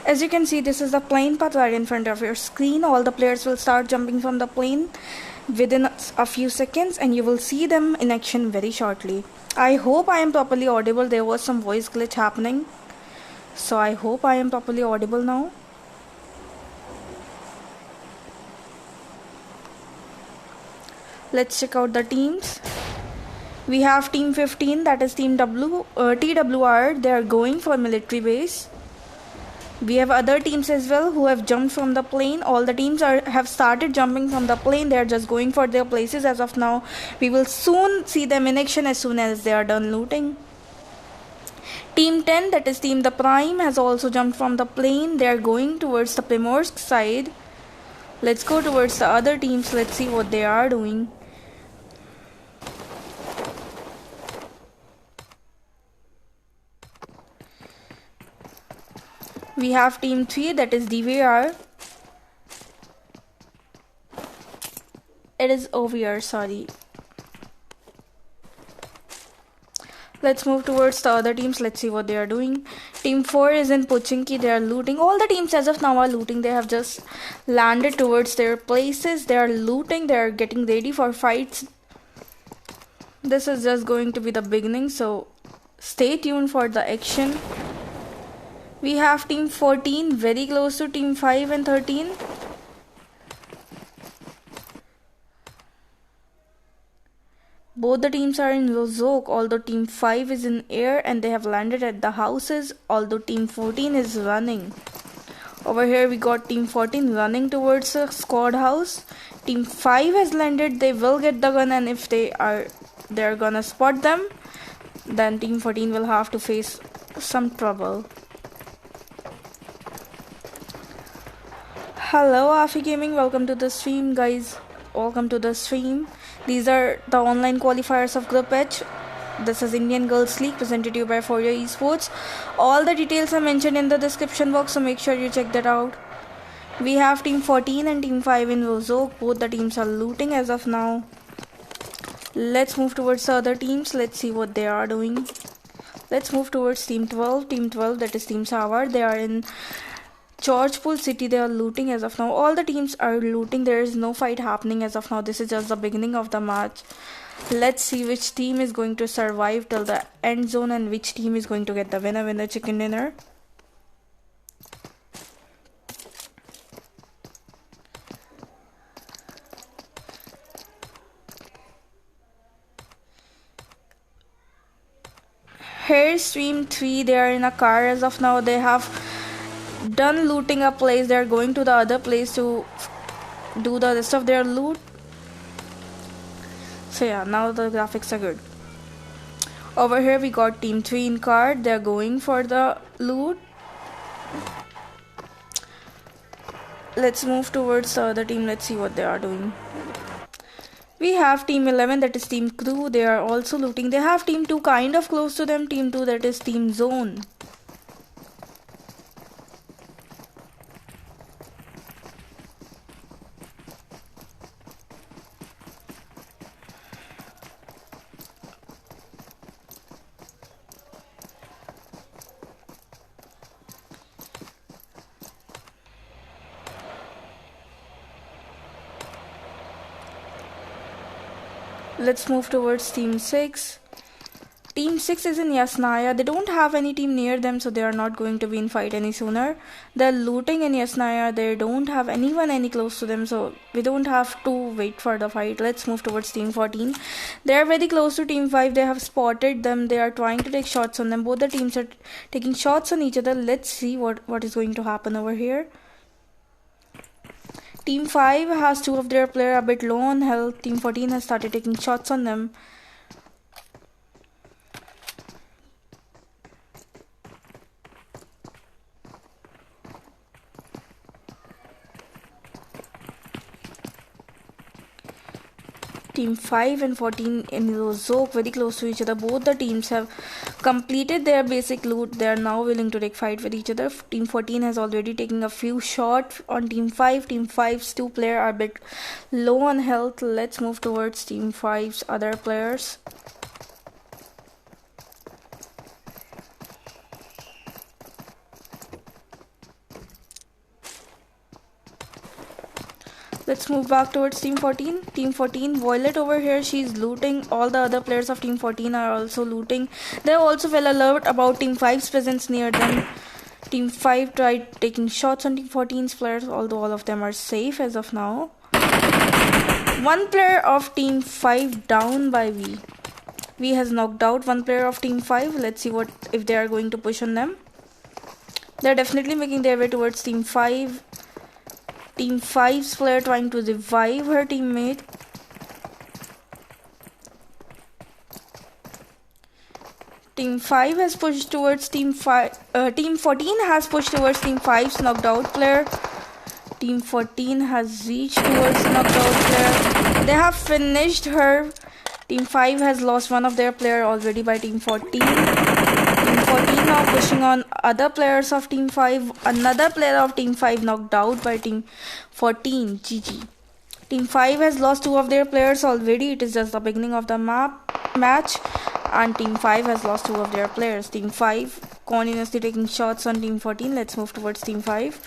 As you can see, this is the plane path right in front of your screen. All the players will start jumping from the plane within a few seconds, and you will see them in action very shortly. I hope I am properly audible. There was some voice glitch happening, so I hope I am properly audible now. Let's check out the teams. We have team 15, that is team TWR. They are going for military base. We have other teams as well who have jumped from the plane. All the teams have started jumping from the plane. They are just going for their places as of now. We will soon see them in action as soon as they are done looting. Team 10, that is team the Prime, has also jumped from the plane. They are going towards the Primorsk side. Let's go towards the other teams. Let's see what they are doing. We have team 3, that is DVR. It is OVR, sorry. Let's move towards the other teams. Let's see what they are doing. Team 4 is in Pochinki. They are looting. All the teams as of now are looting. They have just landed towards their places. They are looting. They are getting ready for fights. This is just going to be the beginning, so stay tuned for the action. We have team 14 very close to team 5 and 13. Both the teams are in Lozok, although team 5 is in air and they have landed at the houses, although team 14 is running. Over here we got team 14 running towards the squad house. Team 5 has landed. They will get the gun, and if they're gonna spot them, then team 14 will have to face some trouble. Hello Afi Gaming, welcome to the stream guys. Welcome to the stream. These are the online qualifiers of Group H. This is Indian Girls League presented to you by Fovero Esports. All the details are mentioned in the description box, so make sure you check that out. We have team 14 and team 5 in Rozok. Both the teams are looting as of now. Let's move towards the other teams. Let's see what they are doing. Let's move towards team 12. Team 12, that is team SAVA. They are in Georgepol city. They are looting as of now. All the teams are looting. There is no fight happening as of now. This is just the beginning of the match. Let's see which team is going to survive till the end zone and which team is going to get the winner chicken dinner. Here stream 3, they are in a car as of now. They have done looting a place. They are going to the other place to do the rest of their loot. So yeah, now the graphics are good. Over here we got team 3 in car. They are going for the loot. Let's move towards the other team. Let's see what they are doing. We have team 11, that is team crew. They are also looting. They have team 2 kind of close to them. Team 2, that is team zone. Let's move towards team 6. Team 6 is in Yasnaya. They don't have any team near them, so they are not going to be in fight any sooner. They're looting in Yasnaya. They don't have anyone any close to them, so we don't have to wait for the fight. Let's move towards team 14. They are very close to team 5. They have spotted them. They are trying to take shots on them. Both the teams are taking shots on each other. Let's see what is going to happen over here. Team 5 has 2 of their players a bit low on health. Team 14 has started taking shots on them. Team 5 and 14 in Rozok very close to each other. Both the teams have completed their basic loot. They are now willing to take fight with each other. Team 14 has already taken a few shots on Team 5. Team 5's 2 players are a bit low on health. Let's move towards Team 5's other players. Let's move back towards team 14. Team 14, Violet over here, she's looting. All the other players of team 14 are also looting. They're also well alert about team 5's presence near them. Team 5 tried taking shots on team 14's players, although all of them are safe as of now. One player of team 5 down by V. V has knocked out one player of team 5. Let's see what if they are going to push on them. They're definitely making their way towards team 5. Team 5's player trying to revive her teammate. Team 5 has pushed towards team 5. Team 14 has pushed towards team 5's knocked out player. Team 14 has reached towards knocked out player. They have finished her. Team 5 has lost one of their player already by team 14. Team 14 now pushing on other players of team 5. Another player of team 5 knocked out by team 14. GG. Team 5 has lost two of their players already. It is just the beginning of the match. And team 5 has lost two of their players. Team 5 continuously taking shots on team 14. Let's move towards team 5.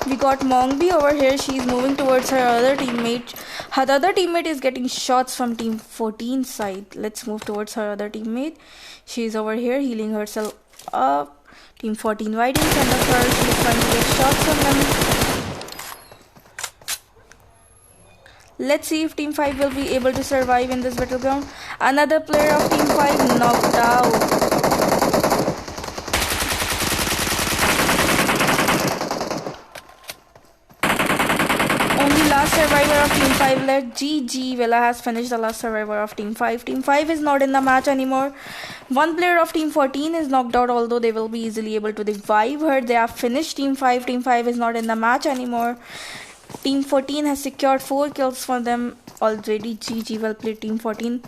We got Mongbi over here. She's moving towards her other teammate. Her other teammate is getting shots from team 14 side. Let's move towards her other teammate. She's over here healing herself up. Team 14 right in front of her. She's trying to get shots on them. Let's see if team 5 will be able to survive in this battleground. Another player of team 5 knocked out. Last survivor of team 5 left. GG. Vela has finished the last survivor of team 5. Team 5 is not in the match anymore. One player of team 14 is knocked out, although they will be easily able to revive her. They have finished team 5. Team 5 is not in the match anymore. Team 14 has secured 4 kills for them already. GG. Well played, team 14.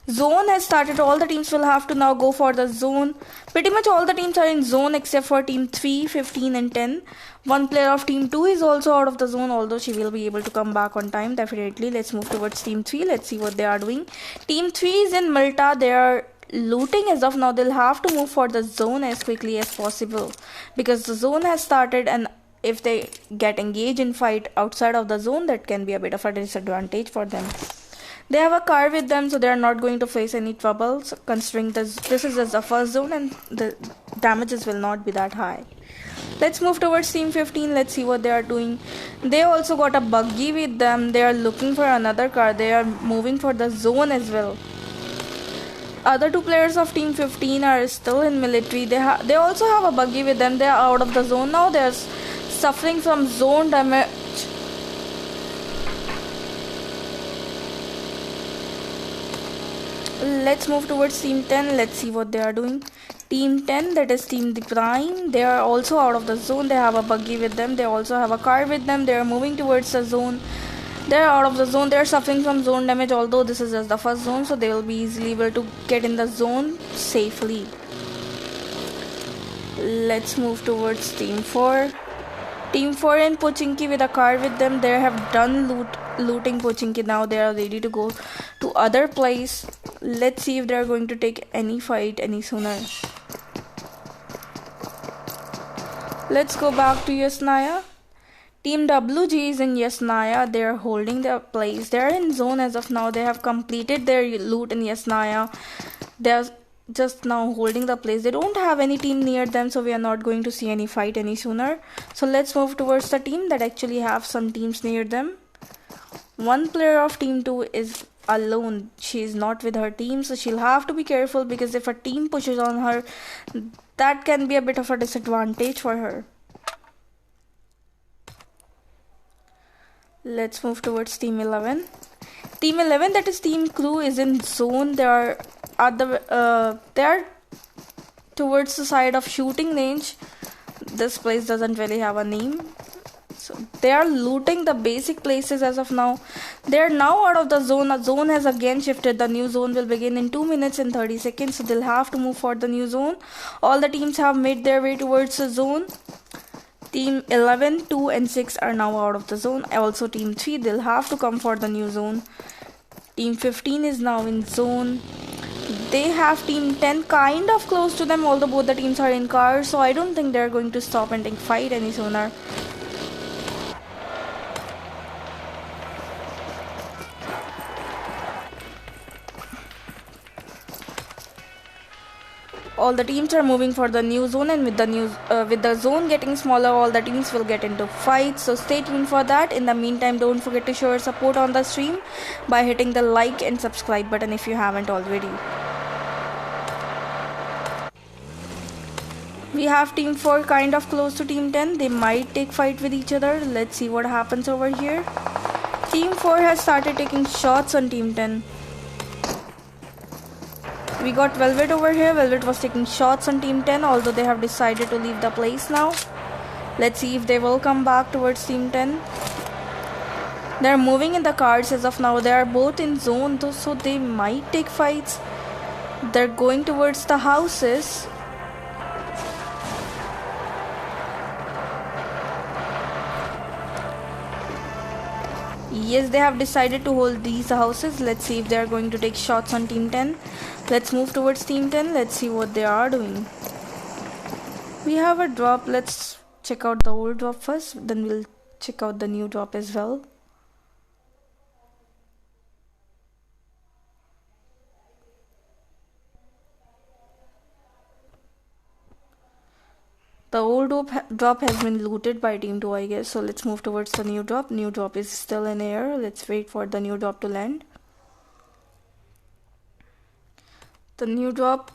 Zone has started. All the teams will have to now go for the zone. Pretty much all the teams are in zone except for team 3, 15 and 10. One player of team 2 is also out of the zone, although she will be able to come back on time definitely. Let's move towards team 3. Let's see what they are doing. Team 3 is in Malta. They are looting as of now. They'll have to move for the zone as quickly as possible because the zone has started, and if they get engaged in fight outside of the zone, that can be a bit of a disadvantage for them. They have a car with them, so they are not going to face any troubles considering this is just the first zone and the damages will not be that high. Let's move towards team 15. Let's see what they are doing. They also got a buggy with them. They are looking for another car. They are moving for the zone as well. Other two players of team 15 are still in military. They also have a buggy with them. They are out of the zone now. They are suffering from zone damage. Let's move towards team 10. Let's see what they are doing. Team 10, that is team the prime, they are also out of the zone. They have a buggy with them. They also have a car with them. They are moving towards the zone. They are out of the zone. They are suffering from zone damage, although this is just the first zone, so they will be easily able to get in the zone safely. Let's move towards team 4. Team 4 in Pochinki with a car with them. They have done looting Pochinki. Now they are ready to go to other place. Let's see if they are going to take any fight any sooner. Let's go back to Yasnaya. Team WG is in Yasnaya. They are holding their place. They are in zone as of now. They have completed their loot in Yasnaya. They are just now holding the place. They don't have any team near them, so we are not going to see any fight any sooner. So let's move towards the team that actually have some teams near them. One player of team 2 is alone. She is not with her team, so she'll have to be careful because if a team pushes on her, that can be a bit of a disadvantage for her. Let's move towards team 11. Team 11, that is team crew, is in zone. They are at the they are towards the side of shooting range. This place doesn't really have a name. So they are looting the basic places as of now. They are now out of the zone. The zone has again shifted. The new zone will begin in 2 minutes and 30 seconds. So they'll have to move for the new zone. All the teams have made their way towards the zone. Team 11, 2 and 6 are now out of the zone. Also team 3, they'll have to come for the new zone. Team 15 is now in zone. they have team 10 kind of close to them, although both the teams are in cars, so I don't think they're going to stop and take fight any sooner. All the teams are moving for the new zone, and with the zone getting smaller, all the teams will get into fights, so stay tuned for that. In the meantime, don't forget to show your support on the stream by hitting the like and subscribe button if you haven't already. We have team 4 kind of close to team 10. They might take fight with each other. Let's see what happens over here. Team 4 has started taking shots on team 10. We got Velvet over here. Velvet was taking shots on team 10, although they have decided to leave the place now. Let's see if they will come back towards team 10. They're moving in the cars as of now. They are both in zone though, so they might take fights. They're going towards the houses. Yes, they have decided to hold these houses. Let's see if they are going to take shots on team 10. Let's move towards team 10. Let's see what they are doing. We have a drop. Let's check out the old drop first. Then we'll check out the new drop as well. The old drop has been looted by team 2, I guess. So let's move towards the new drop. New drop is still in air. Let's wait for the new drop to land. The new drop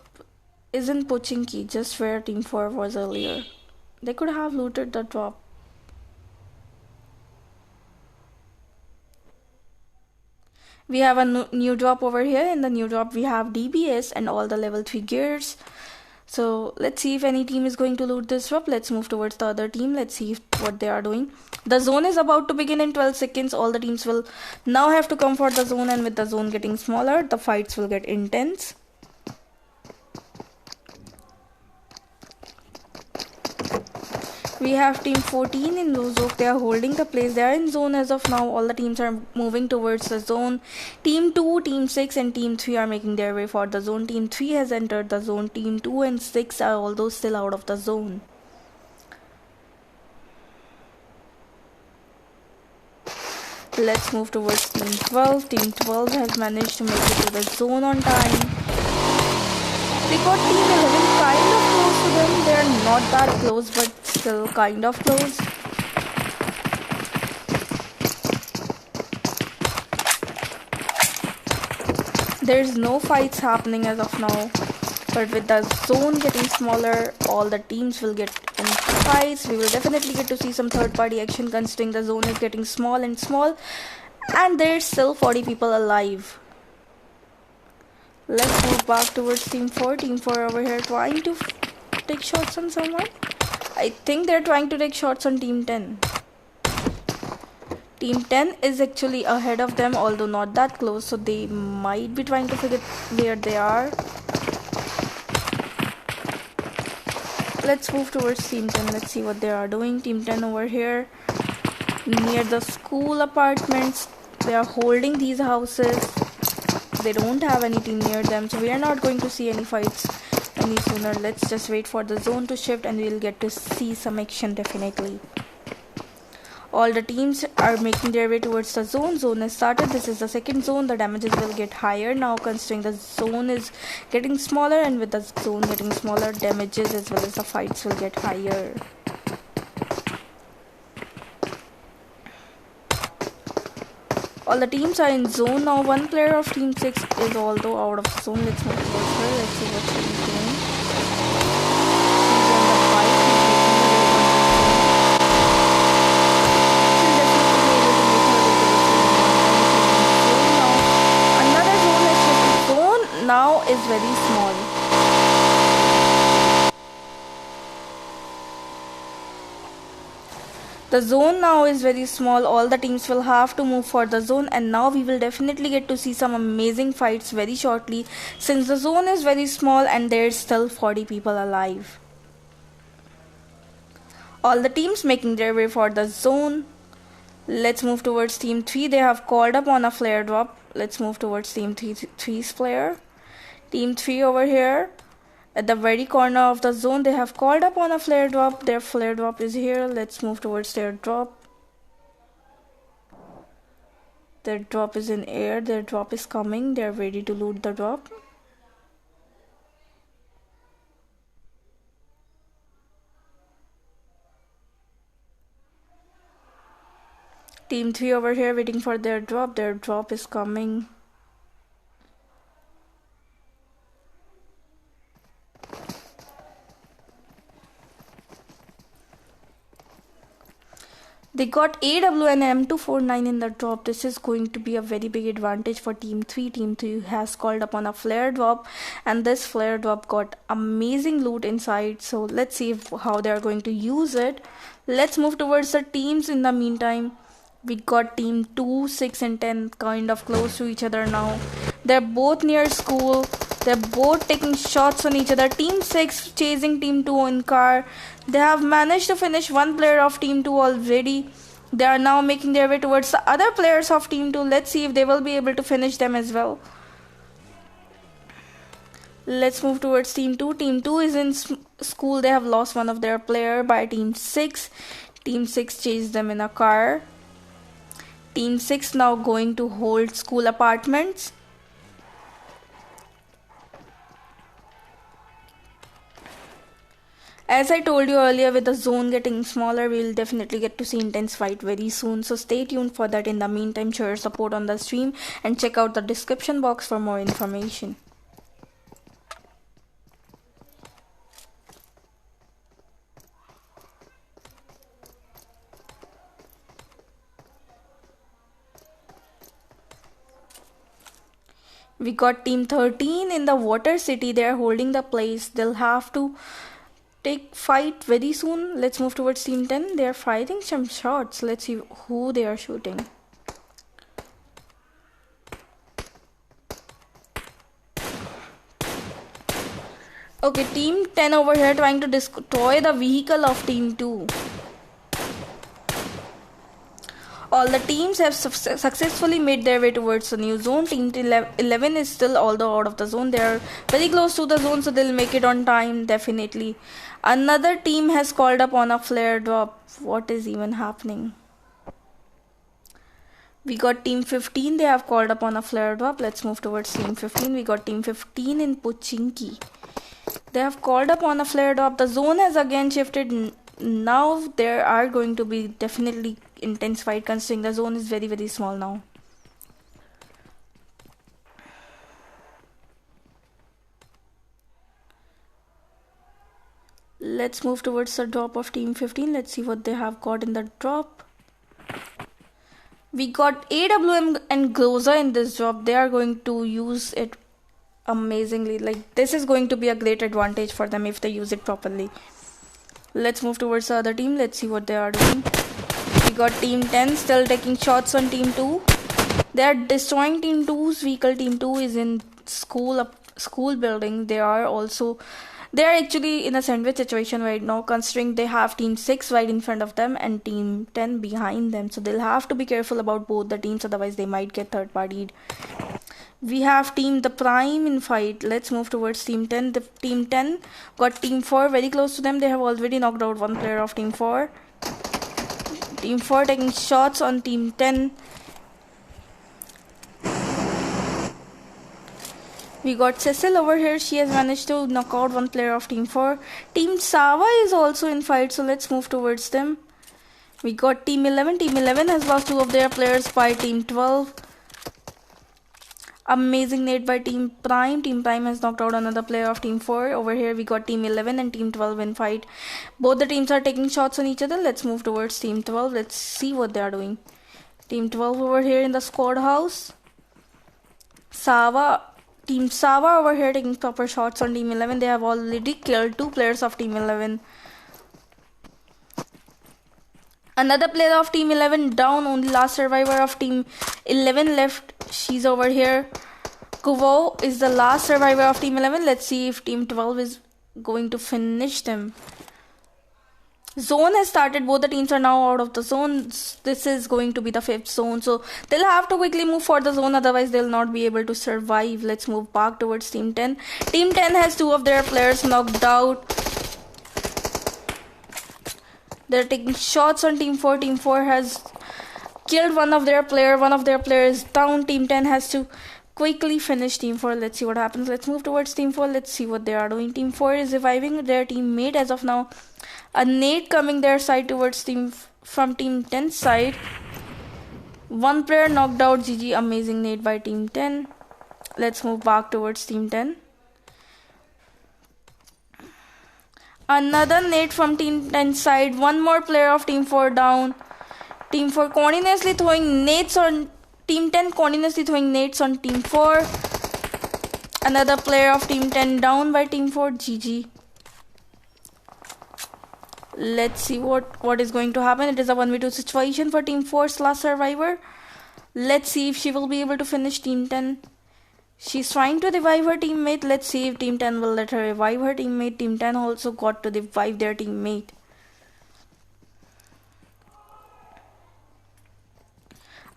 is in Pochinki, just where team 4 was earlier. They could have looted the drop. We have a new drop over here. In the new drop we have DBS and all the level 3 gears. So let's see if any team is going to loot this drop. Let's move towards the other team. Let's see what they are doing. The zone is about to begin in 12 seconds. All the teams will now have to come for the zone, and with the zone getting smaller, the fights will get intense. We have team 14 in Luzok. They are holding the place. They are in zone as of now. All the teams are moving towards the zone. Team 2, team 6 and team 3 are making their way for the zone. Team 3 has entered the zone. Team 2 and 6 are although still out of the zone. Let's move towards team 12. Team 12 has managed to make it to the zone on time. We got team 11 kind of close to them. They are not that close, but still kind of close. There's no fights happening as of now, but with the zone getting smaller, all the teams will get in fights. We will definitely get to see some third party action, considering the zone is getting small and small, and there's still 40 people alive. Let's move back towards team 4. Team 4 over here trying to take shots on someone. I think they're trying to take shots on team 10. Team 10 is actually ahead of them, although not that close, so they might be trying to figure where they are. Let's move towards team 10. Let's see what they are doing. Team 10 over here near the school apartments. They are holding these houses. They don't have any team near them, so we are not going to see any fights any sooner. Let's just wait for the zone to shift and we'll get to see some action definitely. All the teams are making their way towards the zone. Zone has started. This is the second zone. The damages will get higher now, considering the zone is getting smaller, and with the zone getting smaller, damages as well as the fights will get higher. All the teams are in zone now. One player of team 6 is although out of zone. Let's move towards her. Let's see what she's doing. She's on the bike. She'll definitely be able to make her way to the zone now. Another zone has shifted. Zone now is very small. The zone now is very small. All the teams will have to move for the zone, and now we will definitely get to see some amazing fights very shortly, since the zone is very small and there's still 40 people alive. All the teams making their way for the zone. Let's move towards team 3. They have called up on a flare drop. Let's move towards team 3's player. Team 3 over here. At the very corner of the zone, they have called upon a flare drop. Their flare drop is here. Let's move towards their drop. Their drop is in air. Their drop is coming. They're ready to loot the drop. Team 3 over here waiting for their drop. Their drop is coming. They got AW and M249 in the drop. This is going to be a very big advantage for Team 3. Team 3 has called upon a flare drop, and this flare drop got amazing loot inside. So let's see how they are going to use it. Let's move towards the teams in the meantime. We got Team 2, 6 and 10 kind of close to each other now. They're both near school. They're both taking shots on each other. Team 6 chasing Team 2 in car. They have managed to finish one player of Team 2 already. They are now making their way towards the other players of Team 2. Let's see if they will be able to finish them as well. Let's move towards Team 2. Team 2 is in school. They have lost one of their player by Team 6. Team 6 chased them in a car. Team 6 now going to hold school apartments. As I told you earlier, with the zone getting smaller, we'll definitely get to see intense fight very soon. So stay tuned for that. In the meantime, show your support on the stream and check out the description box for more information. We got Team 13 in the Water City. They are holding the place. They'll have to fight very soon. Let's move towards Team 10. They are firing some shots. Let's see who they are shooting. Okay, Team 10 over here trying to destroy the vehicle of Team 2. All the teams have successfully made their way towards the new zone. Team 11 is still although out of the zone. They are very close to the zone, so they'll make it on time, definitely. Another team has called upon a flare drop. What is even happening? We got Team 15. They have called upon a flare drop. Let's move towards Team 15. We got Team 15 in Pochinki. They have called upon a flare drop. The zone has again shifted. Now there are going to be definitely intense fight, considering the zone is very, very small now. Let's move towards the drop of Team 15. Let's see what they have got in the drop. We got AWM and Groza in this drop. They are going to use it amazingly. Like, this is going to be a great advantage for them if they use it properly. Let's move towards the other team. Let's see what they are doing. We got Team 10 still taking shots on Team 2. They are destroying Team 2's vehicle. Team 2 is in school building. They are actually in a sandwich situation right now, considering they have Team 6 right in front of them and Team 10 behind them. So they'll have to be careful about both the teams, otherwise they might get third partied. We have Team the Prime in fight. Let's move towards Team 10. The Team 10 got Team 4 very close to them. They have already knocked out one player of Team 4. Team 4 taking shots on Team 10. We got Cecil over here. She has managed to knock out one player of Team 4. Team SAVA is also in fight, so let's move towards them. We got Team 11. Team 11 has lost two of their players by Team 12. Amazing nade by Team Prime. Team Prime has knocked out another player of Team 4. Over here we got Team 11 and Team 12 in fight. Both the teams are taking shots on each other. Let's move towards Team 12. Let's see what they are doing. Team 12 over here in the squad house. Team SAVA over here taking proper shots on Team 11. They have already killed two players of Team 11. Another player of Team 11 down. Only last survivor of Team 11 left. She's over here. Kuvo is the last survivor of Team 11. Let's see if Team 12 is going to finish them. Zone has started. Both the teams are now out of the zone. This is going to be the 5th zone, so they'll have to quickly move for the zone, otherwise they'll not be able to survive. Let's move back towards Team 10. Team 10 has 2 of their players knocked out. They're taking shots on Team 4. Team 4 has killed one of their player. One of their players down. Team 10 has to quickly finish Team 4. Let's see what happens. Let's move towards Team 4. Let's see what they are doing. Team 4 is reviving their teammate as of now. A nade coming their side towards from Team 10 side. One player knocked out. GG. Amazing nade by Team 10. Let's move back towards Team 10. Another nade from Team 10 side. One more player of Team 4 down. Team 4 continuously throwing nades on Team 10, continuously throwing nades on Team 4. Another player of Team 10 down by Team 4. GG. Let's see what is going to happen. It is a 1v2 situation for Team 4's last survivor. Let's see if she will be able to finish Team 10. She's trying to revive her teammate. Let's see if Team 10 will let her revive her teammate. Team 10 also got to revive their teammate.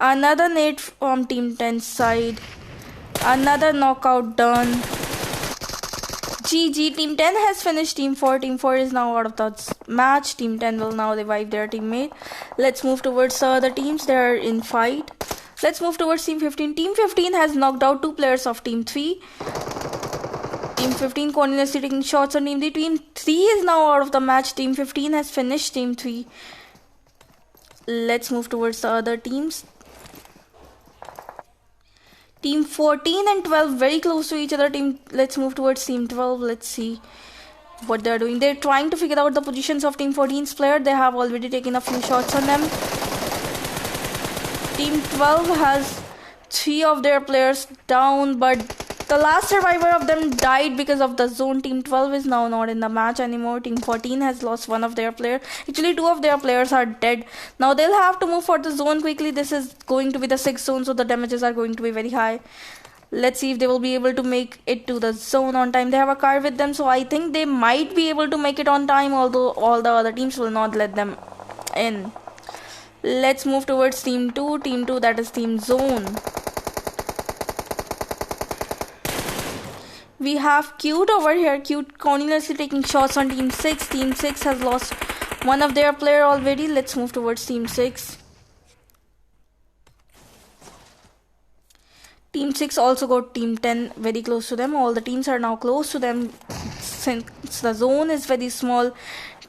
Another nade from Team 10 side. Another knockout done. GG. Team 10 has finished Team 4. Team 4 is now out of the match. Team 10 will now revive their teammate. Let's move towards the other teams. They are in fight. Let's move towards Team 15. Team 15 has knocked out 2 players of Team 3. Team 15 continuously taking shots on Team 3. Team 3 is now out of the match. Team 15 has finished Team 3. Let's move towards the other teams. Team 14 and 12 very close to each other. Let's move towards Team 12. Let's see what they're doing. They're trying to figure out the positions of Team 14's player. They have already taken a few shots on them. Team 12 has 3 of their players down, but the last survivor of them died because of the zone. Team 12 is now not in the match anymore. Team 14 has lost 1 of their players. Actually, 2 of their players are dead. Now they'll have to move for the zone quickly. This is going to be the 6th zone, so the damages are going to be very high. Let's see if they will be able to make it to the zone on time. They have a car with them, so I think they might be able to make it on time, although all the other teams will not let them in. Let's move towards Team 2. Team 2, that is Team Zone. We have Cute over here. Cute continuously taking shots on Team 6. Team 6 has lost 1 of their player already. Let's move towards Team 6. Team 6 also got Team 10 very close to them. All the teams are now close to them since the zone is very small.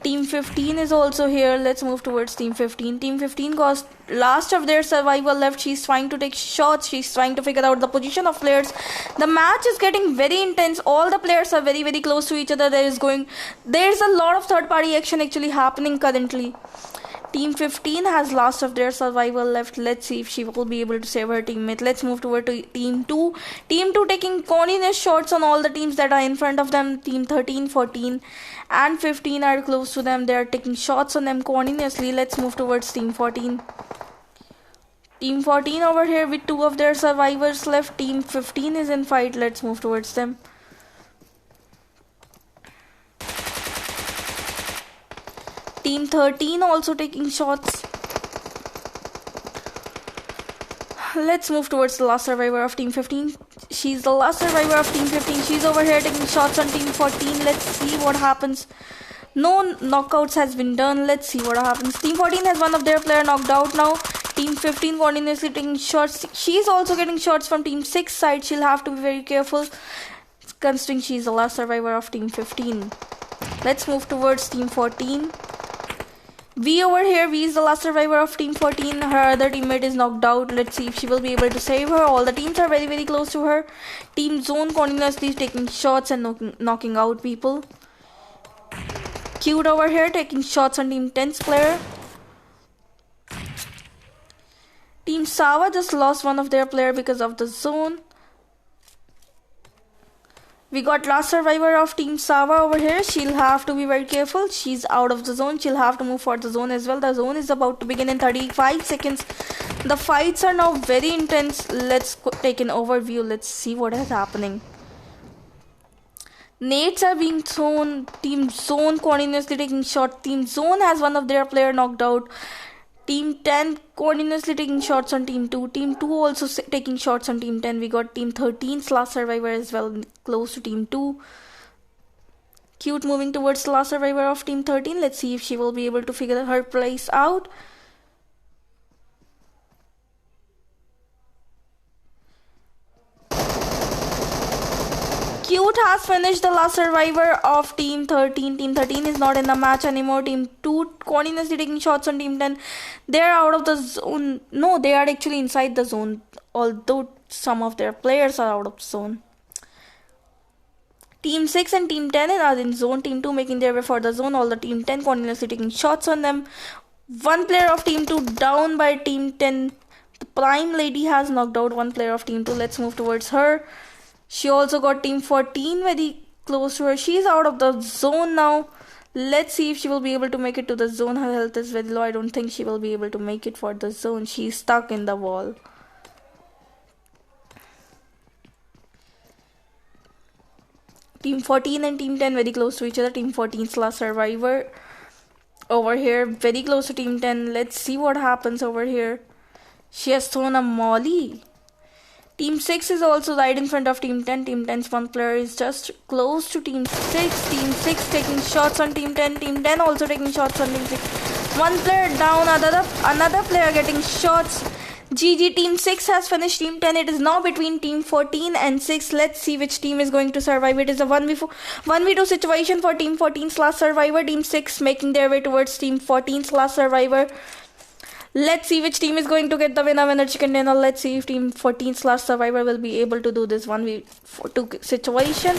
Team 15 is also here. Let's move towards Team 15. Team 15 got last of their survival left. She's trying to take shots. She's trying to figure out the position of players. The match is getting very intense. All the players are very, very close to each other. There's a lot of third party action actually happening currently. Team 15 has last of their survival left. Let's see if she will be able to save her teammate. Let's move toward to Team 2. Team 2 taking continuous shots on all the teams that are in front of them. Team 13, 14 and 15 are close to them. They are taking shots on them continuously. Let's move towards Team 14. Team 14 over here with 2 of their survivors left. Team 15 is in fight. Let's move towards them. Team 13 also taking shots. Let's move towards the last survivor of Team 15. She's the last survivor of Team 15. She's over here taking shots on Team 14. Let's see what happens. No knockouts has been done. Let's see what happens. Team 14 has 1 of their player knocked out now. Team 15 continuously taking shots. She's also getting shots from Team 6 side. She'll have to be very careful considering she's the last survivor of Team 15. Let's move towards Team 14. V over here, V is the last survivor of Team 14. Her other teammate is knocked out. Let's see if she will be able to save her. All the teams are very, very close to her. Team Zone continuously taking shots and knocking out people. Cute over here taking shots on Team 10's player. Team SAVA just lost 1 of their player because of the zone. We got last survivor of Team SAVA over here. She'll have to be very careful. She's out of the zone. She'll have to move for the zone as well. The zone is about to begin in 35 seconds. The fights are now very intense. Let's take an overview. Let's see what is happening. Nades are being thrown. Team Zone continuously taking shots. Team Zone has one of their player knocked out. Team 10 continuously taking shots on Team 2. Team 2 also taking shots on Team 10. We got Team 13's last survivor as well, close to Team 2. Cute moving towards the last survivor of Team 13. Let's see if she will be able to figure her place out. Cute has finished the last survivor of Team 13. Team 13 is not in the match anymore. Team 2 continuously taking shots on Team 10. They're out of the zone. No, they are actually inside the zone, although some of their players are out of the zone. Team 6 and Team 10 are in zone. Team 2 making their way for the zone. All the Team 10 continuously taking shots on them. One player of Team 2 down by Team 10. The Prime Lady has knocked out one player of Team 2. Let's move towards her. She also got Team 14 very close to her. She's out of the zone now. Let's see if she will be able to make it to the zone. Her health is very low. I don't think she will be able to make it for the zone. She's stuck in the wall. Team 14 and Team 10 very close to each other. Team 14's last survivor over here, very close to Team 10. Let's see what happens over here. She has thrown a molly. Team 6 is also right in front of Team 10. Team 10's one player is just close to Team 6. Team 6 taking shots on Team 10. Team 10 also taking shots on Team 6. One player down, another player getting shots. GG, Team 6 has finished Team 10. It is now between Team 14 and 6. Let's see which team is going to survive. It is a 1v2 situation for Team 14's last survivor. Team 6 making their way towards Team 14's last survivor. Let's see which team is going to get the winner chicken dinner. Let's see if Team 14's last survivor will be able to do this 1v2 situation.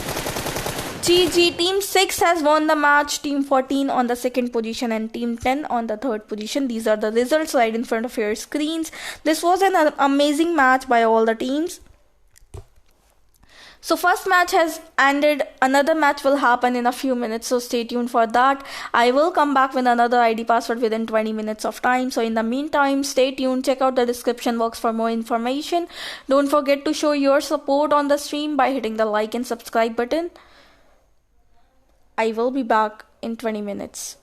GG, Team 6 has won the match. Team 14 on the second position and Team 10 on the third position. These are the results right in front of your screens. This was an amazing match by all the teams. So first match has ended. Another match will happen in a few minutes, so stay tuned for that. I will come back with another ID password within 20 minutes of time. So in the meantime, stay tuned. Check out the description box for more information. Don't forget to show your support on the stream by hitting the like and subscribe button. I will be back in 20 minutes.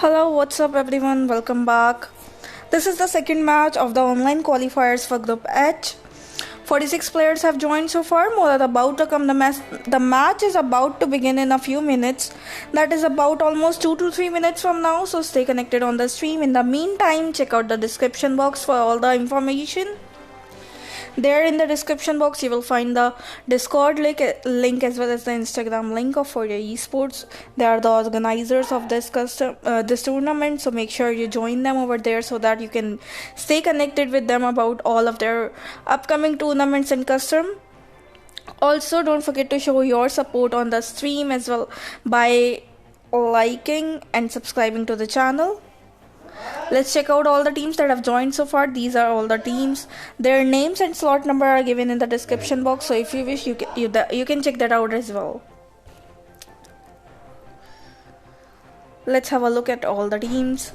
Hello, what's up everyone? Welcome back. This is the second match of the online qualifiers for Group H. 46 players have joined so far. More are about to come. The match is about to begin in a few minutes. That is about almost 2 to 3 minutes from now. So stay connected on the stream. In the meantime, check out the description box for all the information. There in the description box you will find the Discord link as well as the Instagram link of For Your Esports. They are the organizers of this tournament, so make sure you join them over there so that you can stay connected with them about all of their upcoming tournaments and custom. Also, don't forget to show your support on the stream as well by liking and subscribing to the channel. Let's check out all the teams that have joined so far. These are all the teams. Their names and slot number are given in the description box, so if you wish you can check that out as well. Let's have a look at all the teams.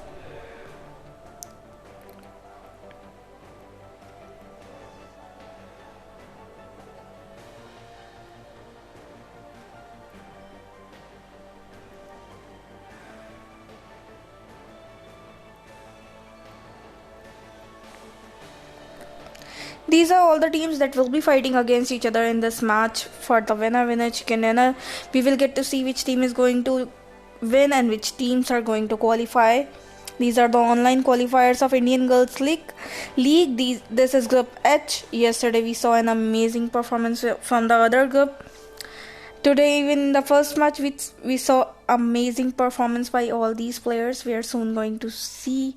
These are all the teams that will be fighting against each other in this match for the winner chicken dinner. We will get to see which team is going to win and which teams are going to qualify. These are the online qualifiers of Indian Girls League. This is Group H. Yesterday we saw an amazing performance from the other group. Today, even in the first match, we saw amazing performance by all these players. We are soon going to see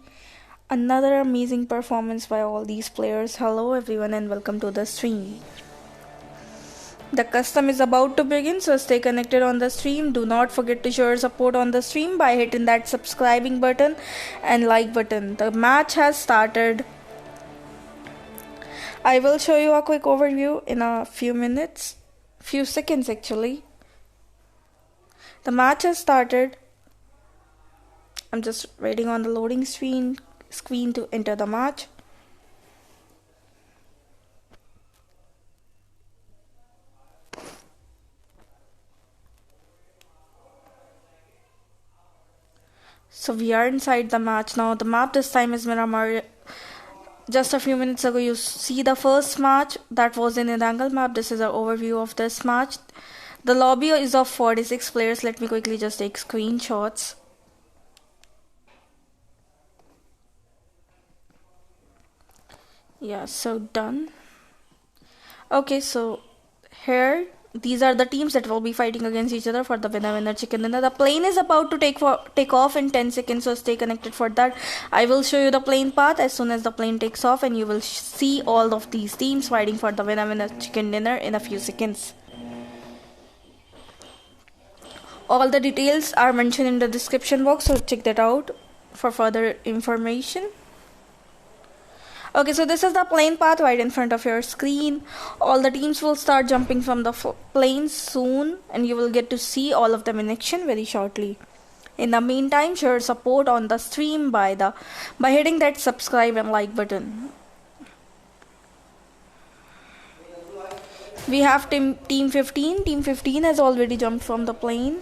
another amazing performance by all these players. Hello everyone and welcome to the stream. The custom is about to begin, so stay connected on the stream. Do not forget to show your support on the stream by hitting that subscribing button and like button. The match has started. I will show you a quick overview in a few seconds actually. The match has started. I'm just waiting on the loading screen to enter the match. So we are inside the match now. The map this time is Miramar. Just a few minutes ago you see the first match that was in Irangal map. This is an overview of this match. The lobby is of 46 players. Let me quickly just take screenshots. Yeah, so done. Okay, so here these are the teams that will be fighting against each other for the winner chicken dinner. The plane is about to take off in 10 seconds, so stay connected for that. I will show you the plane path as soon as the plane takes off, and you will see all of these teams fighting for the winner chicken dinner in a few seconds. All the details are mentioned in the description box, so check that out for further information. Okay, so this is the plane path right in front of your screen. All the teams will start jumping from the planes soon, and you will get to see all of them in action very shortly. In the meantime, show your support on the stream by hitting that subscribe and like button. We have team 15. Team 15 has already jumped from the plane.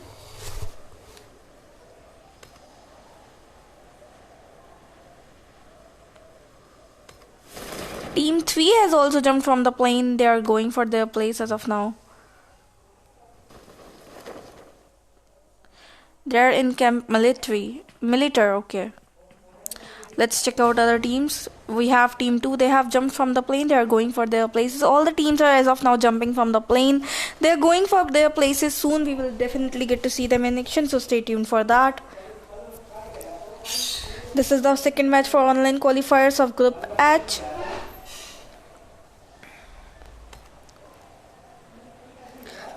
Team 3 has also jumped from the plane. They are going for their place as of now. They are in camp military. Okay. Let's check out other teams. We have team 2. They have jumped from the plane. They are going for their places. All the teams are as of now jumping from the plane. They are going for their places soon. We will definitely get to see them in action, so stay tuned for that. This is the second match for online qualifiers of Group H.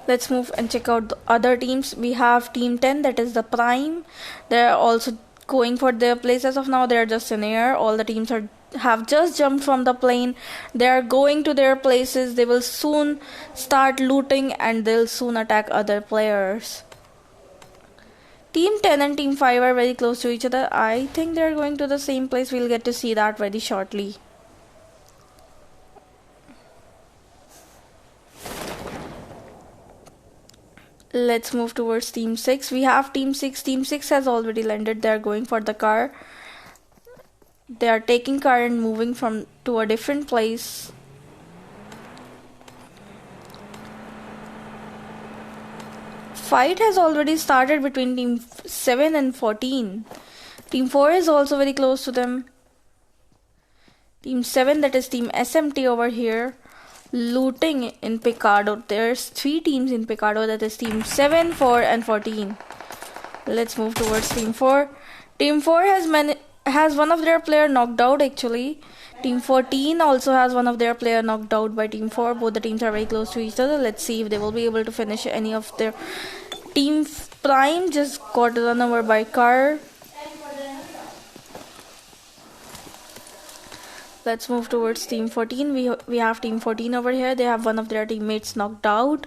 Let's move and check out the other teams. We have team 10, that is the Prime. They're also going for their place as of now. They're just in air. All the teams have just jumped from the plane. They are going to their places. They will soon start looting and they'll soon attack other players. Team 10 and team 5 are very close to each other. I think they're going to the same place. We'll get to see that very shortly. Let's move towards team 6. We have team 6. Team 6 has already landed. They are going for the car. They are taking car and moving from to a different place. Fight has already started between team 7 and 14. Team 4 is also very close to them. Team 7, that is team SMT over here, looting in Picado. There's 3 teams in Picado, that is team 7, 4 and 14. Let's move towards team 4. Team 4 has one of their player knocked out actually. Team 14 also has one of their player knocked out by team 4. Both the teams are very close to each other. Let's see if they will be able to finish any of their. Team Prime just got run over by car. Let's move towards team 14. We have team 14 over here. They have one of their teammates knocked out.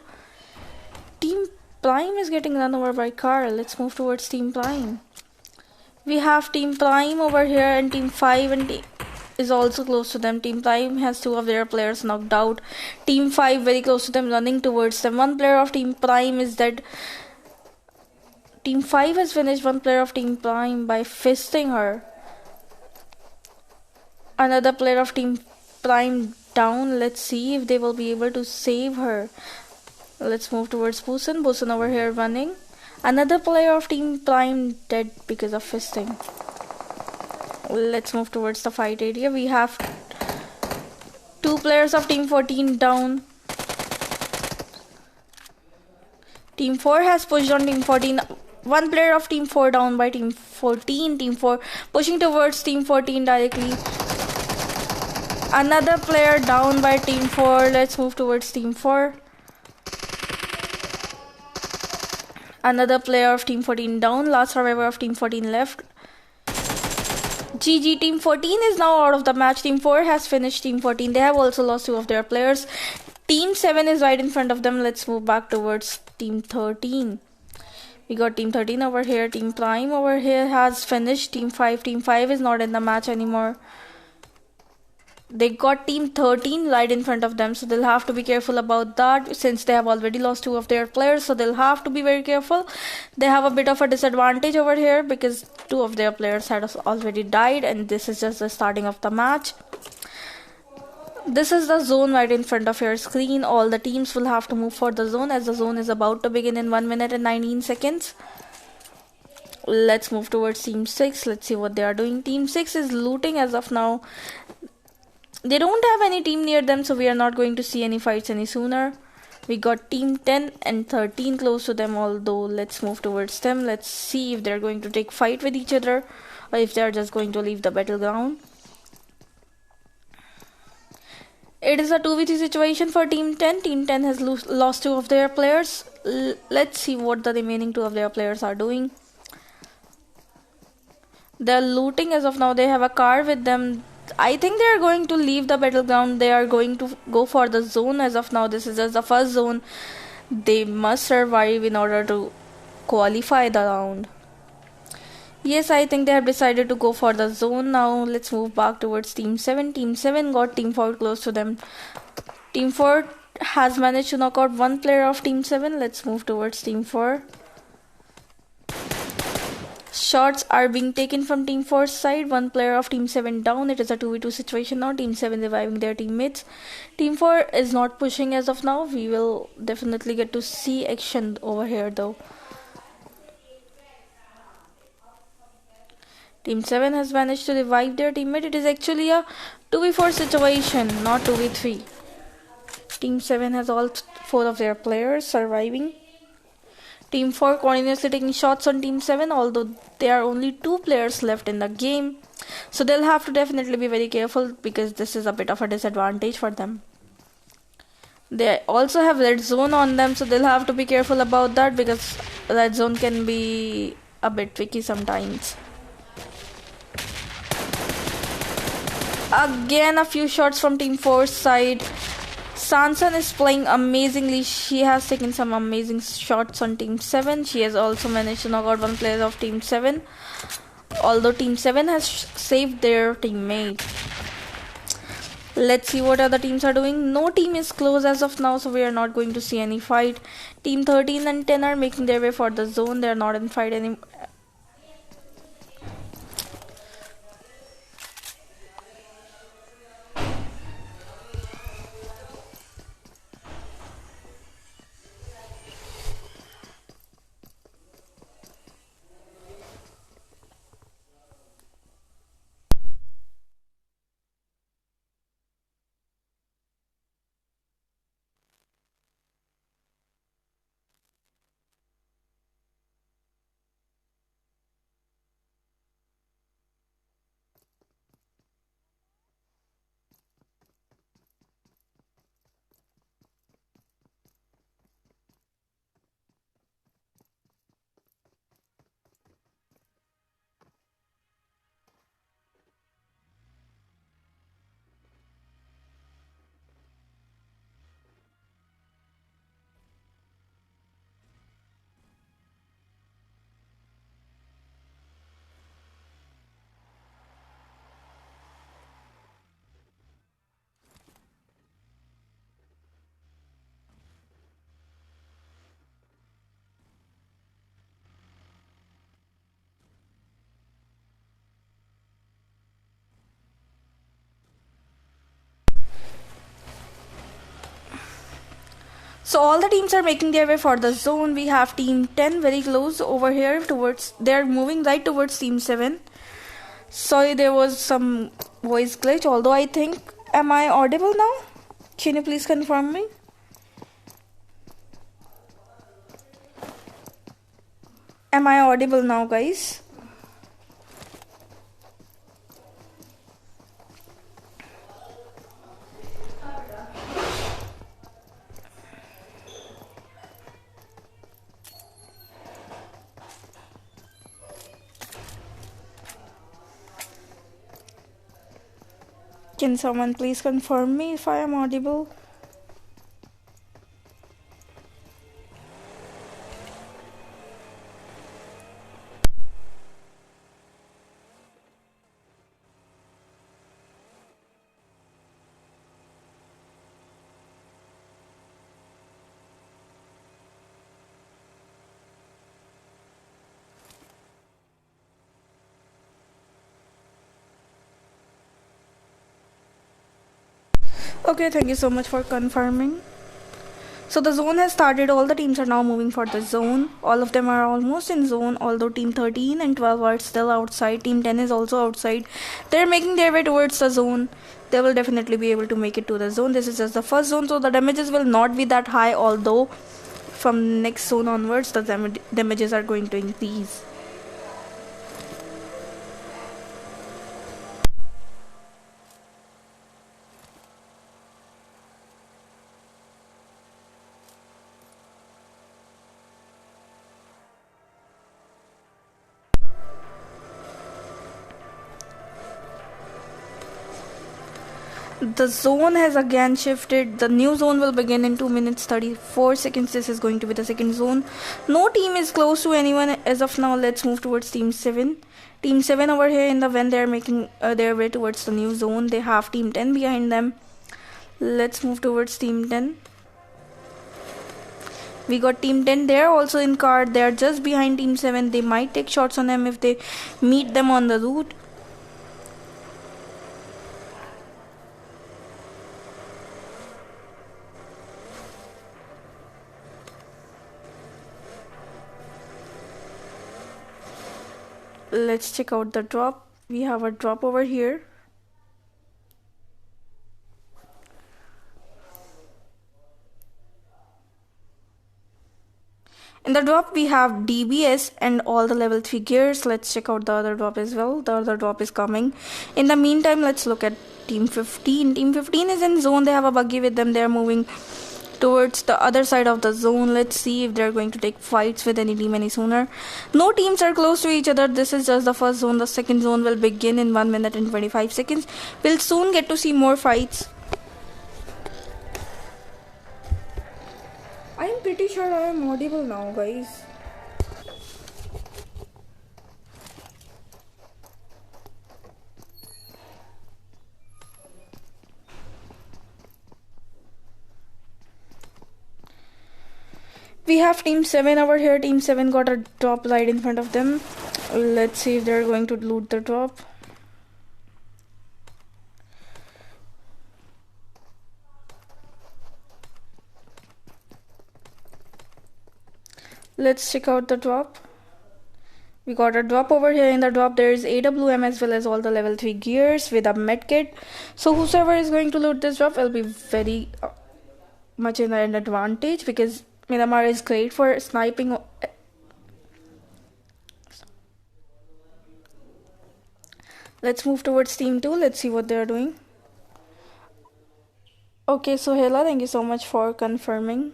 Team Prime is getting run over by car. Let's move towards team Prime. We have team Prime over here and team 5 and is also close to them. Team Prime has 2 of their players knocked out. Team 5 very close to them, running towards them. One player of team Prime is dead. Team 5 has finished one player of team Prime by fisting her. Another player of team Prime down. Let's see if they will be able to save her. Let's move towards Busan. Busan over here running. Another player of team Prime dead because of fisting. Let's move towards the fight area. We have 2 players of team 14 down. Team 4 has pushed on team 14. One player of team 4 down by team 14. Team 4 pushing towards team 14 directly. Another player down by team 4. Let's move towards team 4. Another player of team 14 down. Last survivor of team 14 left. GG, team 14 is now out of the match. Team 4 has finished team 14. They have also lost 2 of their players. Team 7 is right in front of them. Let's move back towards team 13. We got team 13 over here. Team Prime over here has finished team 5. Team 5 is not in the match anymore. They got team 13 right in front of them, so they'll have to be careful about that since they have already lost 2 of their players, so they'll have to be very careful. They have a bit of a disadvantage over here because 2 of their players had already died and this is just the starting of the match. This is the zone right in front of your screen. All the teams will have to move for the zone as the zone is about to begin in 1 minute and 19 seconds. Let's move towards team 6. Let's see what they are doing. Team 6 is looting as of now. They don't have any team near them, so we are not going to see any fights any sooner. We got team 10 and 13 close to them, although let's move towards them. Let's see if they're going to take fight with each other or if they're just going to leave the battleground. It is a 2v3 situation for team 10. Team 10 has lost 2 of their players. Let's see what the remaining 2 of their players are doing. They're looting as of now. They have a car with them. I think they are going to leave the battleground. They are going to go for the zone as of now. This is just the first zone. They must survive in order to qualify the round. Yes, I think they have decided to go for the zone now. Let's move back towards team 7. Team 7 got team 4 close to them. Team 4 has managed to knock out 1 player of team 7. Let's move towards team 4. Shots are being taken from team 4's side. 1 player of team 7 down. It is a 2v2 situation now. Team 7 reviving their teammates. Team 4 is not pushing as of now. We will definitely get to see action over here though. Team 7 has managed to revive their teammate. It is actually a 2v4 situation, not 2v3. Team 7 has all 4 of their players surviving. Team 4 continuously taking shots on Team 7, although there are only 2 players left in the game. So they'll have to definitely be very careful because this is a bit of a disadvantage for them. They also have red zone on them, so they'll have to be careful about that because red zone can be a bit tricky sometimes. Again, a few shots from Team 4's side. Sansan is playing amazingly. She has taken some amazing shots on Team 7. She has also managed to knock out 1 player of Team 7. Although Team 7 has saved their teammate. Let's see what other teams are doing. No team is close as of now, so we are not going to see any fight. Team 13 and 10 are making their way for the zone. They are not in fight anymore. So all the teams are making their way for the zone. We have team 10 very close over here towards, they're moving right towards team 7. Sorry, there was some voice glitch, although I think, am I audible now? Can you please confirm me? Am I audible now, guys? Can someone please confirm me if I am audible? Okay, thank you so much for confirming. So the zone has started. All the teams are now moving for the zone. All of them are almost in zone, although team 13 and 12 are still outside. Team 10 is also outside. They're making their way towards the zone. They will definitely be able to make it to the zone. This is just the first zone, so the damages will not be that high, although from next zone onwards the damages are going to increase. The zone has again shifted. The new zone will begin in 2 minutes 34 seconds. This is going to be the second zone. No team is close to anyone as of now. Let's move towards team 7. Team 7 over here in the van, they are making their way towards the new zone. They have team 10 behind them. Let's move towards team 10. We got team 10 there also in card. They are just behind team 7. They might take shots on them if they meet them on the route. Let's check out the drop. We have a drop over here. In the drop we have DBS and all the level 3 gears. Let's check out the other drop as well. The other drop is coming. In the meantime, let's look at team 15. Team 15 is in zone. They have a buggy with them. They are moving towards the other side of the zone. Let's see if they're going to take fights with any team any sooner. No teams are close to each other. This is just the first zone. The second zone will begin in 1 minute and 25 seconds. We'll soon get to see more fights. I am pretty sure I am audible now, guys. We have team 7 over here. Team 7 got a drop right in front of them. Let's see if they're going to loot the drop. Let's check out the drop. We got a drop over here. In the drop there is AWM as well as all the level 3 gears with a medkit. So whosoever is going to loot this drop will be very much in an advantage, because Miramar is great for sniping. Let's move towards team 2. Let's see what they're doing. Okay, so Hela, thank you so much for confirming.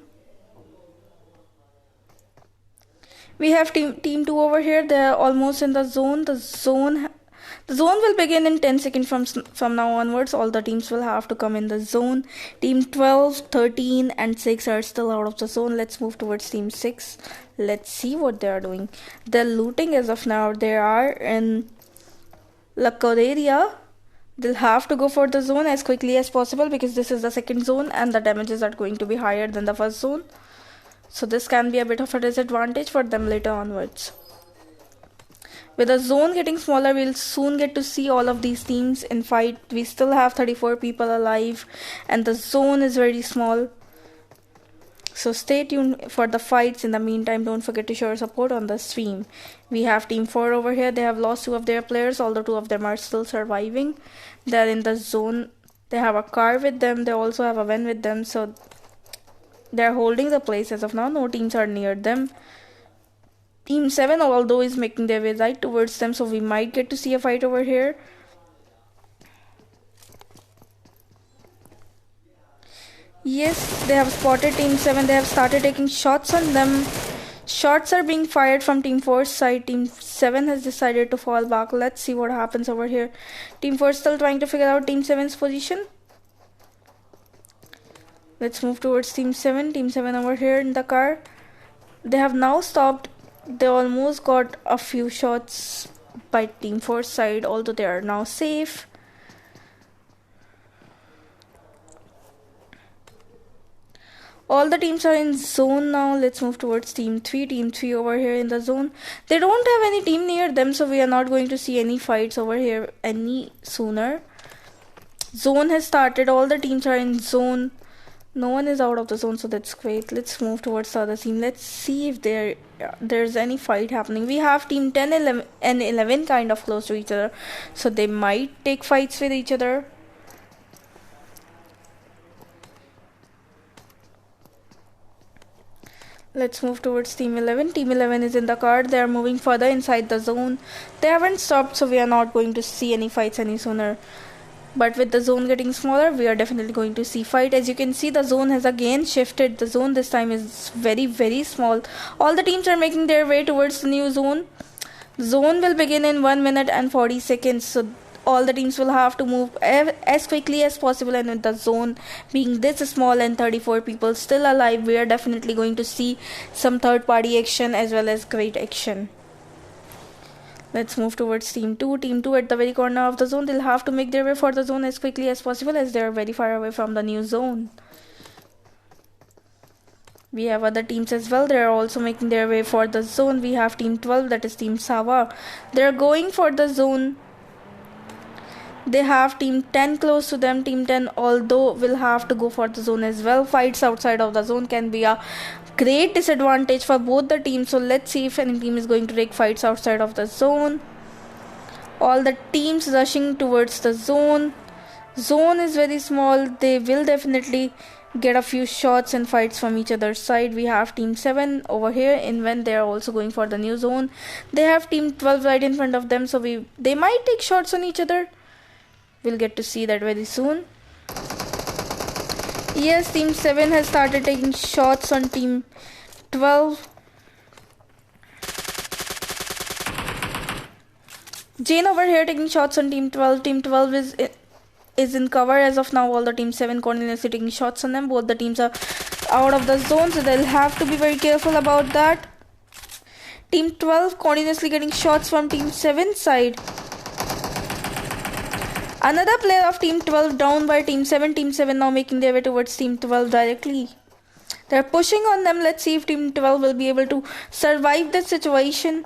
We have team 2 over here. They're almost in the zone. The zone will begin in 10 seconds from now onwards. All the teams will have to come in the zone. Team 12, 13 and 6 are still out of the zone. Let's move towards team 6. Let's see what they are doing. They're looting as of now. They are in LUXIES. They'll have to go for the zone as quickly as possible, because this is the second zone and the damages are going to be higher than the first zone. So this can be a bit of a disadvantage for them later onwards. With the zone getting smaller, we'll soon get to see all of these teams in fight. We still have 34 people alive and the zone is very small. So stay tuned for the fights. In the meantime, don't forget to show your support on the stream. We have team 4 over here. They have lost 2 of their players, although 2 of them are still surviving. They're in the zone. They have a car with them. They also have a van with them. So they're holding the place as of now. No teams are near them. Team 7, although, is making their way right towards them, so we might get to see a fight over here. Yes, they have spotted team 7. They have started taking shots on them. Shots are being fired from team 4's side. Team 7 has decided to fall back. Let's see what happens over here. Team 4 is still trying to figure out team 7's position. Let's move towards team 7. Team 7 over here in the car. They have now stopped. They almost got a few shots by team 4's side, although they are now safe. All the teams are in zone now. Let's move towards team 3. Team 3 over here in the zone. They don't have any team near them, so we are not going to see any fights over here any sooner. Zone has started. All the teams are in zone. No one is out of the zone, so that's great. Let's move towards the other team. Let's see if there's any fight happening. We have team 10 and 11 kind of close to each other, so they might take fights with each other. Let's move towards team 11. Team 11 is in the car. They are moving further inside the zone. They haven't stopped, so we are not going to see any fights any sooner. But with the zone getting smaller, we are definitely going to see fight. As you can see, the zone has again shifted. The zone this time is very, very small. All the teams are making their way towards the new zone. Zone will begin in 1 minute and 40 seconds. So all the teams will have to move as quickly as possible. And with the zone being this small and 34 people still alive, we are definitely going to see some third-party action as well as great action. Let's move towards team 2. Team 2 at the very corner of the zone. They'll have to make their way for the zone as quickly as possible, as they are very far away from the new zone. We have other teams as well. They are also making their way for the zone. We have team 12, that is team SAVA. They are going for the zone. They have team 10 close to them. Team 10, although, will have to go for the zone as well. Fights outside of the zone can be a great disadvantage for both the teams. So let's see if any team is going to take fights outside of the zone. All the teams rushing towards the zone. Zone is very small. They will definitely get a few shots and fights from each other's side. We have team 7 over here in when they are also going for the new zone. They have team 12 right in front of them, so they might take shots on each other. We'll get to see that very soon. Yes, team 7 has started taking shots on team 12. Jane over here taking shots on team 12. Team 12 is in cover as of now. All the team 7 continuously taking shots on them. Both the teams are out of the zone, so they'll have to be very careful about that. Team 12 continuously getting shots from team 7 side. Another player of team 12 down by team 7. Team 7 now making their way towards team 12 directly. They're pushing on them. Let's see if Team 12 will be able to survive this situation.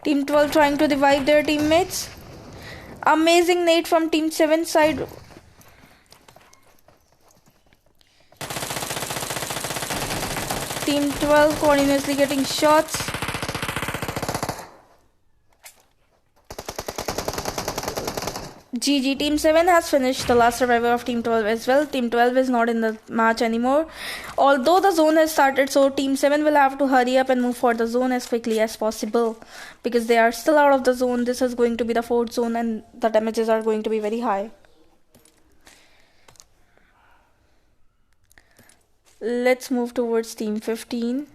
Team 12 trying to revive their teammates. Amazing nade from Team 7 side. Team 12 continuously getting shots. GG. Team 7 has finished the last survivor of Team 12 as well. Team 12 is not in the match anymore. Although the zone has started, so Team 7 will have to hurry up and move for the zone as quickly as possible, because they are still out of the zone. This is going to be the 4th zone and the damages are going to be very high. Let's move towards Team 15.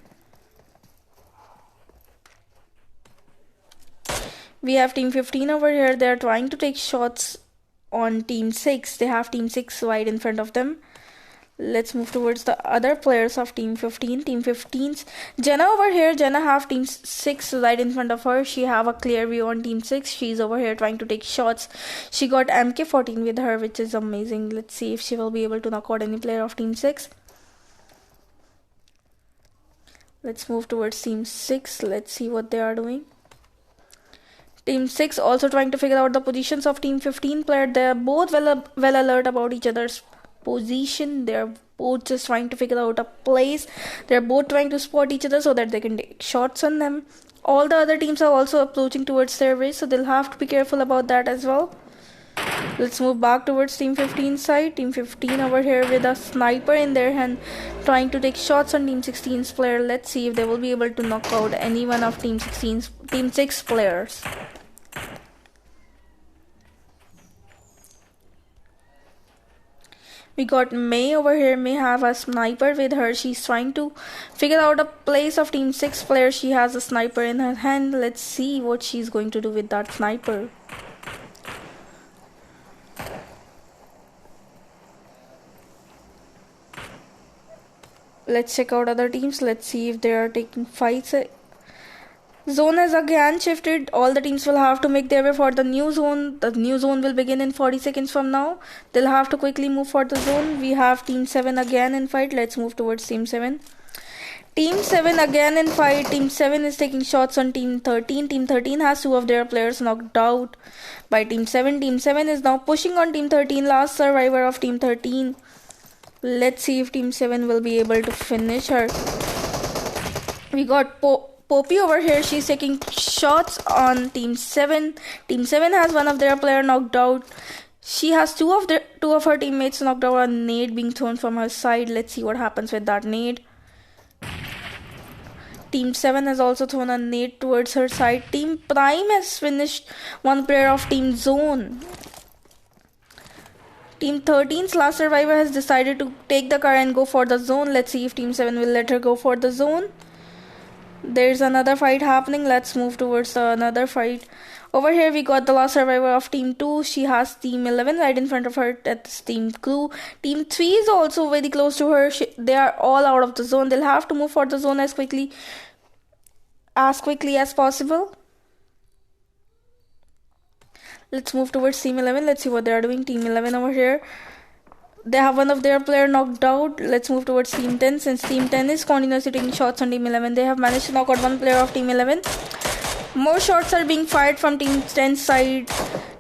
We have Team 15 over here. They are trying to take shots on Team 6. They have Team 6 wide in front of them. Let's move towards the other players of Team 15. Team 15's Jenna over here. Jenna have Team 6 right in front of her. She have a clear view on Team 6. She's over here trying to take shots. She got MK14 with her, which is amazing. Let's see if she will be able to knock out any player of Team 6. Let's move towards Team 6. Let's see what they are doing. Team 6 also trying to figure out the positions of Team 15 player. They are both well alert about each other's position. They are both just trying to figure out a place. They are both trying to spot each other so that they can take shots on them. All the other teams are also approaching towards their base, so they'll have to be careful about that as well. Let's move back towards Team 15 side. Team 15 over here with a sniper in their hand, trying to take shots on Team 16's player. Let's see if they will be able to knock out any one of Team 6 players. We got May over here. May have a sniper with her. She's trying to figure out a place of Team 6 player. She has a sniper in her hand. Let's see what she's going to do with that sniper. Let's check out other teams. Let's see if they are taking fights. Zone has again shifted. All the teams will have to make their way for the new zone. The new zone will begin in 40 seconds from now. They'll have to quickly move for the zone. We have Team 7 again in fight. Let's move towards Team 7. Team 7 again in fight. Team 7 is taking shots on Team 13. Team 13 has 2 of their players knocked out by Team 7. Team 7 is now pushing on Team 13. Last survivor of Team 13. Let's see if Team 7 will be able to finish her. We got Poppy over here. She's taking shots on Team 7. Team 7 has 1 of their player knocked out. She has two of her teammates knocked out. A nade being thrown from her side. Let's see what happens with that nade. Team 7 has also thrown a nade towards her side. Team Prime has finished 1 player of Team Zone. Team 13's last survivor has decided to take the car and go for the zone. Let's see if Team 7 will let her go for the zone. There's another fight happening. Let's move towards another fight. Over here we got the last survivor of Team 2. She has Team 11 right in front of her. That's Team Crew. Team 3 is also very close to her. They are all out of the zone. They'll have to move for the zone as quickly as possible. Let's move towards Team 11. Let's see what they are doing. Team 11 over here. They have 1 of their player knocked out. Let's move towards Team 10. Since Team 10 is continuously taking shots on Team 11, they have managed to knock out 1 player of Team 11. More shots are being fired from Team 10 side.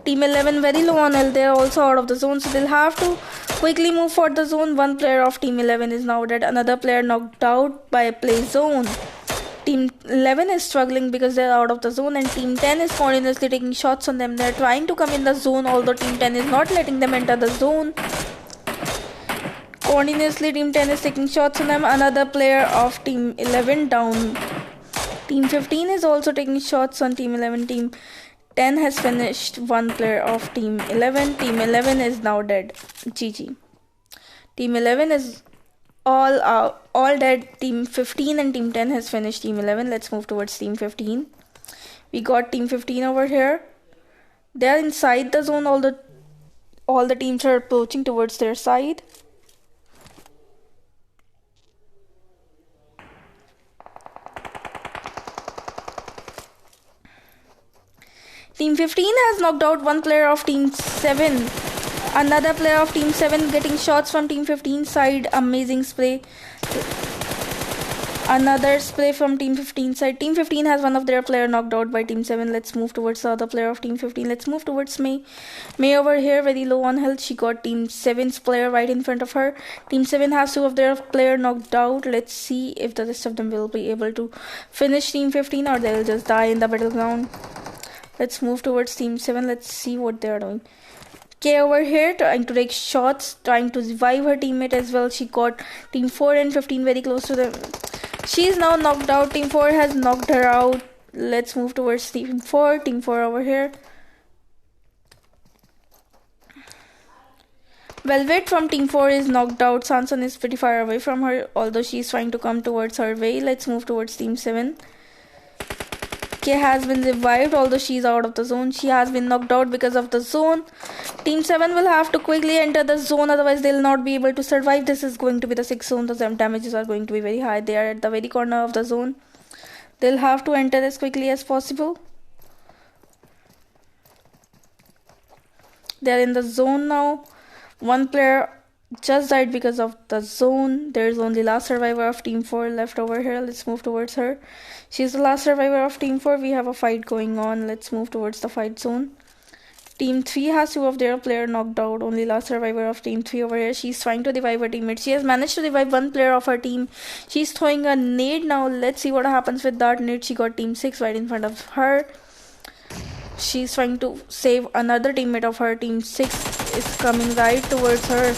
Team 11 very low on health. They are also out of the zone, so they'll have to quickly move for the zone. 1 player of Team 11 is now dead. Another player knocked out by a play zone. Team 11 is struggling because they're out of the zone, and Team 10 is continuously taking shots on them. They're trying to come in the zone, although Team 10 is not letting them enter the zone. Continuously Team 10 is taking shots on them. Another player of Team 11 down. Team 15 is also taking shots on Team 11. Team 10 has finished 1 player of Team 11. Team 11 is now dead. GG. Team 11 is all dead. Team 15 and Team 10 has finished Team 11. Let's move towards Team 15. We got Team 15 over here. They are inside the zone. All the teams are approaching towards their side. Team 15 has knocked out 1 player of Team 7. Another player of Team 7 getting shots from Team 15 side. Amazing spray. Another spray from Team 15 side. Team 15 has one of their player knocked out by Team 7. Let's move towards the other player of Team 15. Let's move towards May. May over here, very low on health. She got Team 7's player right in front of her. Team 7 has two of their player knocked out. Let's see if the rest of them will be able to finish Team 15 or they'll just die in the battleground. Let's move towards Team 7. Let's see what they are doing. K over here trying to take shots, trying to revive her teammate as well. She got Team 4 and 15 very close to them. She is now knocked out. Team 4 has knocked her out. Let's move towards Team 4. Team 4 over here. Velvet from Team 4 is knocked out. Sanson is pretty far away from her, although she is trying to come towards her way. Let's move towards Team 7. K has been revived, although she is out of the zone. She has been knocked out because of the zone. Team 7 will have to quickly enter the zone, otherwise they'll not be able to survive. This is going to be the 6th zone. The damages are going to be very high. They are at the very corner of the zone. They'll have to enter as quickly as possible. They are in the zone now. One player just died because of the zone. There's only last survivor of Team 4 left over here. Let's move towards her. She's the last survivor of Team 4. We have a fight going on. Let's move towards the fight zone. Team 3 has two of their player knocked out. Only last survivor of Team 3 over here. She's trying to revive her teammate. She has managed to revive one player of her team. She's throwing a nade now. Let's see what happens with that nade. She got Team 6 right in front of her. She's trying to save another teammate of her. Team 6 is coming right towards her.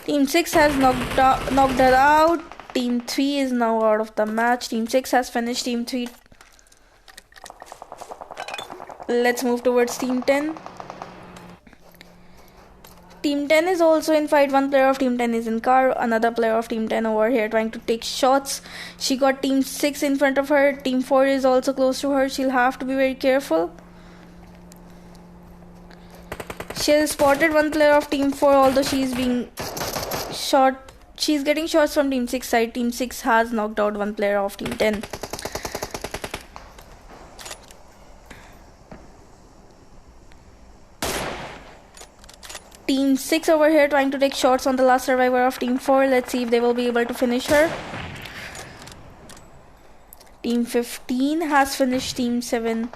Team 6 has knocked her out. Team 3 is now out of the match. Team 6 has finished Team 3. Let's move towards Team 10. Team 10 is also in fight. One player of Team 10 is in car. Another player of Team 10 over here trying to take shots. She got Team 6 in front of her. Team 4 is also close to her. She'll have to be very careful. She has spotted one player of Team 4, although she's being shot. She's getting shots from Team 6 side. Team 6 has knocked out one player of Team 10. Team 6 over here trying to take shots on the last survivor of Team 4. Let's see if they will be able to finish her. Team 15 has finished Team 7.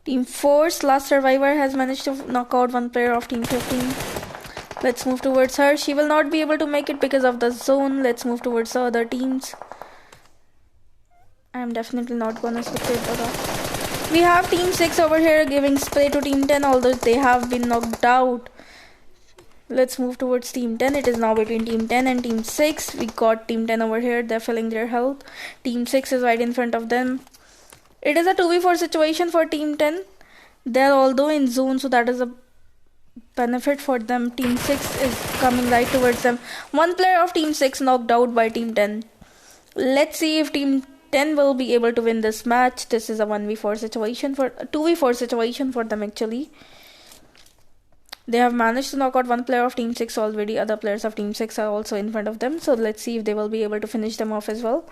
Team 4's last survivor has managed to knock out one player of Team 15. Let's move towards her. She will not be able to make it because of the zone. Let's move towards the other teams. I'm definitely not gonna spectate that. We have Team 6 over here giving spray to Team 10, although they have been knocked out. Let's move towards Team 10. It is now between Team 10 and Team 6. We got Team 10 over here. They're filling their health. Team 6 is right in front of them. It is a 2v4 situation for Team 10. They're although in zone, so that is a benefit for them. Team 6 is coming right towards them. One player of Team 6 knocked out by Team 10. Let's see if Team 10 will be able to win this match. This is a 1v4 situation for a 2v4 situation for them actually. They have managed to knock out one player of Team 6 already. Other players of Team 6 are also in front of them. So let's see if they will be able to finish them off as well.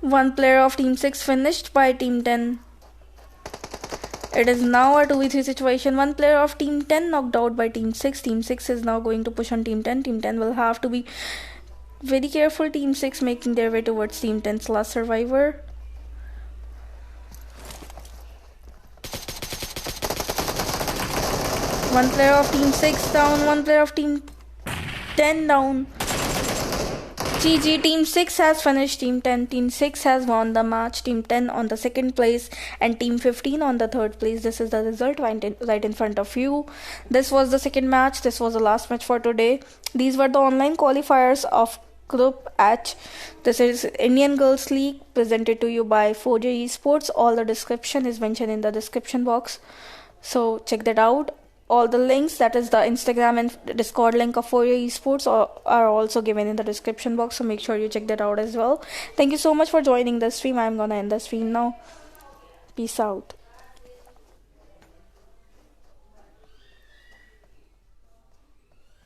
One player of Team 6 finished by Team 10. It is now a 2v3 situation. One player of Team 10 knocked out by Team 6. Team 6 is now going to push on Team 10. Team 10 will have to be very careful. Team 6 making their way towards Team 10's last survivor. One player of Team 6 down. One player of Team 10 down. GG, Team 6 has finished Team 10. Team 6 has won the match. Team 10 on the second place and Team 15 on the third place. This is the result right in front of you. This was the second match. This was the last match for today. These were the online qualifiers of Group H. This is Indian Girls League presented to you by Fovero Esports. All the description is mentioned in the description box. So check that out. All the links, that is the Instagram and Discord link of Fovero Esports are also given in the description box. So make sure you check that out as well. Thank you so much for joining the stream. I'm gonna end the stream now. Peace out.